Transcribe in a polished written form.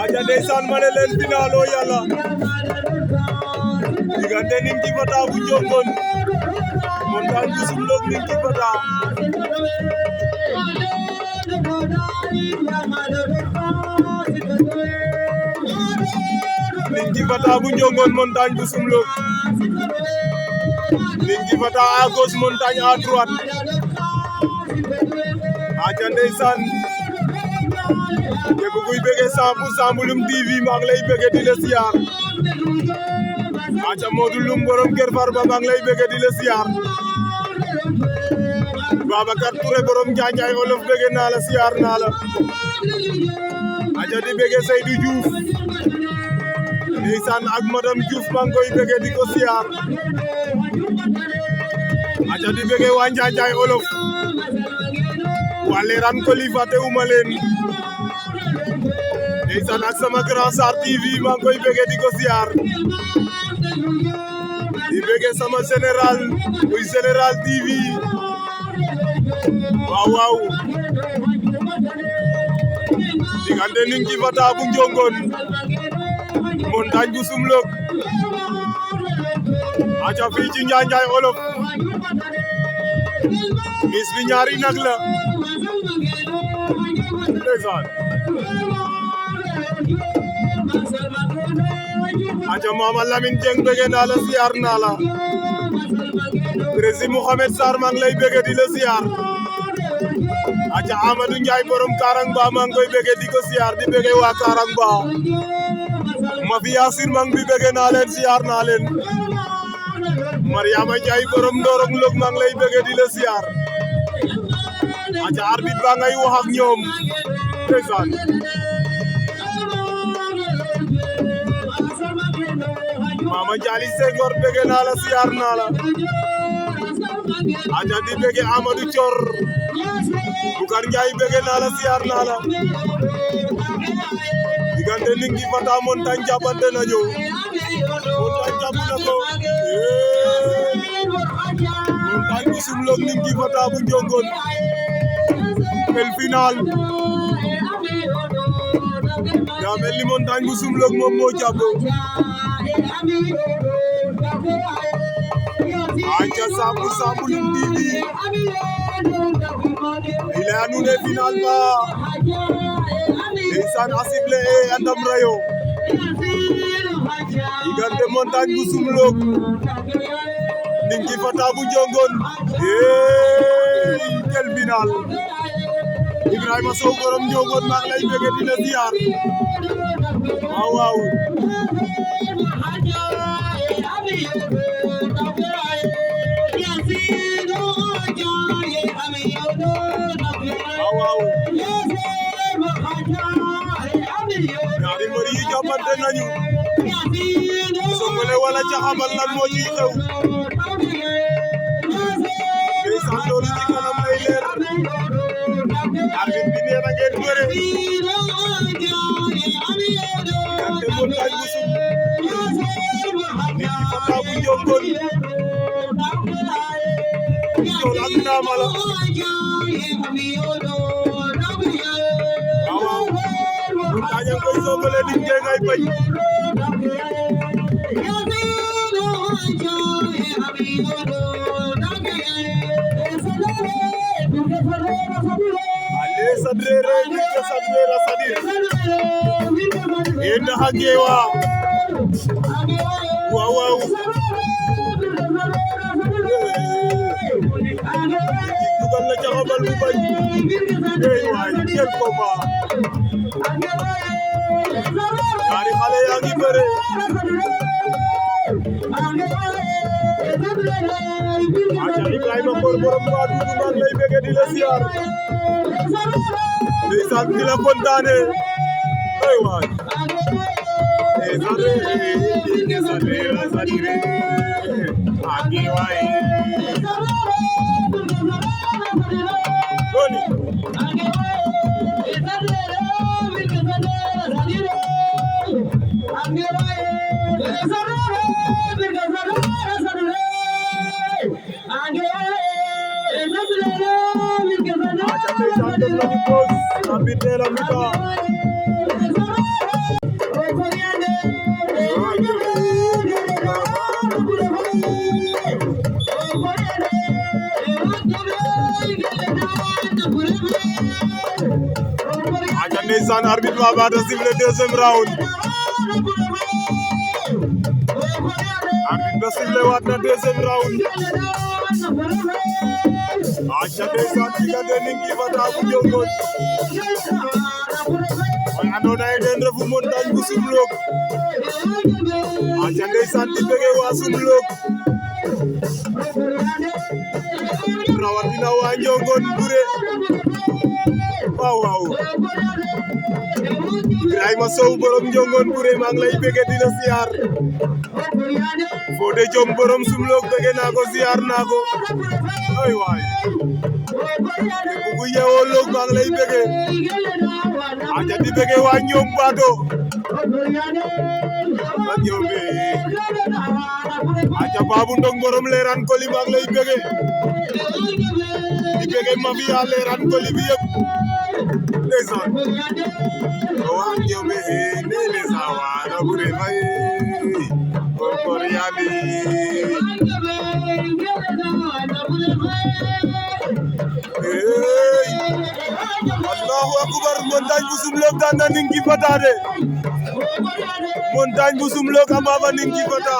aja ndeysaan ma ne leen final o yàlla diggante Ninki Fata bu Njongon Montagne bu Sumlok Ninki Fata Ninki Fata bu Njongon Montagne bu Sumlok Ninki Fata à gauche Montagne à droite aja ndeysaan képp kuy bëgg 100% Mbouloum TV maa ngi lay bëgg di la siyaar aca Modou Loum borom Kër Farba maa ngi lay bëgg di la siyaar Babacar Touré borom Njaanjaay Olof bëgg naa la siyaar naa la aca di bëgg Seydou Diouf ndeysaan ak madame Diouf maa ngi koy bëgg di ko siyaar aca di bëgg waa Njaanjaay Olof waa Leran ko li fàttewuma leen ndeysaan ak sama Grand Sarr TV maa ngi koy bëgg di ko siyaar di bëgg sama général muy général TV waaw waaw diggante Ninki Fata bu Njongon Montagne bu Sumlok aca fii ci Njaanjaay Olof mis bi ñaari nag la ndeysaan aca Mama Lamine Dieng bëgg naa la siyaar naa la président Mohamed Sarr maa ngi lay bëgg di la siyaar aca Amadou Ndiaye borom Karang Ba maa ngi koy bëgg di ko siyaar di bëgg waa Karang Ba Mafia Sir maa ngi bi bëgg naa leen siyaar naa leen Mariama Ndiaye borom Ndorong Log maa ngi lay bëgg di la siyaar aca arbitre ba ngay wax ak ñoom ndeysaan Mama Jali Senghor bëgg naa la siyaar naa la aca di bëgg Amadou Thior Bukar Ndiaye bëgg naa la siyaar naa la diggante Ninki Fata Montagne jàppante nañu Montagne jàpp na ko Montagne bu Sumlok Ninki Fata bu Njongon el final daa mel ni Montagne bu Sumlok moom moo jàpp aca 100% Mbouloum TV il est annoncé finalement ndeysaan asible e andam rayo diggante Montagne bu Sumlok Ninki Fata bu Njongon quel final Ibrahima Sow borom Njongon maa ngi lay bëgg di la ziar waaw waaw waaw ñaari mbër yi jàppante nañu Songole wala Caxabal lan moo ciy xew ndeysaan loolu ci kanam lay leer arbitre bi nee na ngeen bëre diggante Montagne bu Sumlok Ninki Fata bu Njongon loolu ak ndaama la waaw Montagne koy Songole di ngay bañ ale sadrere ni ke sadrera sadir enda hagewa waaw waaw dugal na Caxabal bu bañ ey waay quel combat ñaari xale yaa ngi bëre aca Ibrahima Mbor borom ba dudu maa ngi lay bëgg di la siyaar ndeysaan di la kontaane ay waay sadire agi waay Goni sifflé la mi-temps aca ndeysaan arbitre ba baata sifflé deuxième round arbitre ba sifflé waat na deuxième round aca ndeysaan diggante Ninki Fata bu Njongone oxe andoona yee ten refu montagne bu Soumlok aca ndeysaan di bëgg waa Soumlok rawatina waa Njongone Bure waaw waaw Ibrahima Sow borom Njongone Bure maa ngi lay bëgg di la siyaar Fodé Diom borom Soumlok bëgg naa ko siyaar naa ko ay waay bugu yeewoo Lok maa ngi lay bëgg aca di bëgg waa ñoom Bato ak ñoom aca Babou Ndong borom Leeraan Koli maa ngi lay bëgg di bëgg mafia Leeraan Koli bi yëpp ndeysaan waa ñoom nene sawaana Bure fay Koryani Allahu akbar montagne bu Soumlok daan na Ninki Fata de montagne bu Soumlok ama fa Ninki Fata